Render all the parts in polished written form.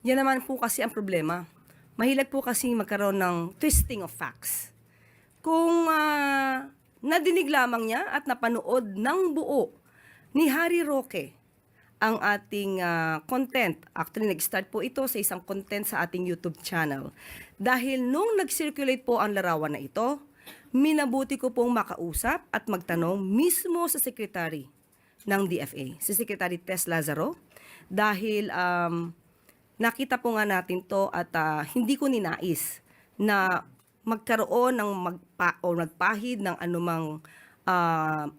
Yan naman po kasi ang problema. Mahilig po kasi magkaroon ng twisting of facts. Kung nadinig lamang niya at napanood ng buo ni Harry Roque ang ating content. Actually, nag-start po ito sa isang content sa ating YouTube channel. Dahil nung nag-circulate po ang larawan na ito, minabuti ko pong makausap at magtanong mismo sa secretary ng DFA, si Secretary Tess Lazaro, dahil nakita po nga natin to at hindi ko ninais na magkaroon ng nagpahid ng anumang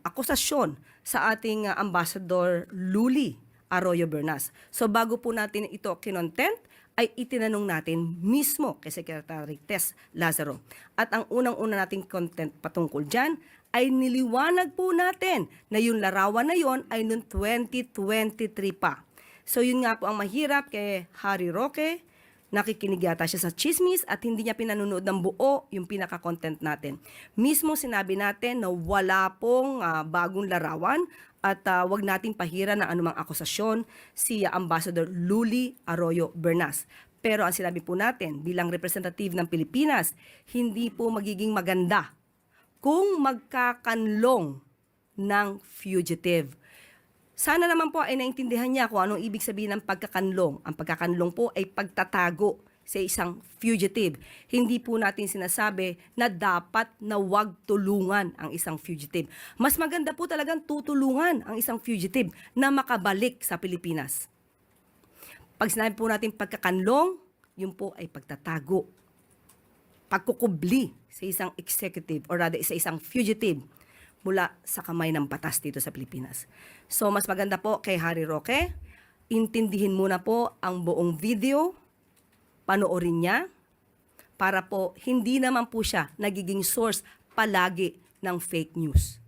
akusasyon sa ating Ambassador Luli Arroyo Bernas. So bago po natin ito kinontent, ay itinanong natin mismo kay Secretary Tess Lazaro. At ang unang-una nating content patungkol dyan ay niliwanag po natin na yung larawan na yon ay noong 2023 pa. So yun nga po ang mahirap kay Harry Roque. Nakikinig yata siya sa chismis at hindi niya pinanonood ng buo yung pinaka-content natin. Mismo sinabi natin na wala pong bagong larawan at wag nating pahira ng anumang akusasyon si Ambassador Luli Arroyo Bernas. Pero ang sinabi po natin bilang representative ng Pilipinas, hindi po magiging maganda kung magkakanlong ng fugitive. Sana naman po ay naintindihan niya kung anong ibig sabihin ng pagkakanlong. Ang pagkakanlong po ay pagtatago sa isang fugitive. Hindi po natin sinasabi na dapat na wag tulungan ang isang fugitive. Mas maganda po talagang tutulungan ang isang fugitive na makabalik sa Pilipinas. Pag sinabi po natin pagkakanlong, yun po ay pagtatago. Pagkukubli sa isang executive or rather sa isang fugitive mula sa kamay ng batas dito sa Pilipinas. So, mas maganda po kay Harry Roque, intindihin muna po ang buong video, panoorin niya, para po hindi naman po siya nagiging source palagi ng fake news.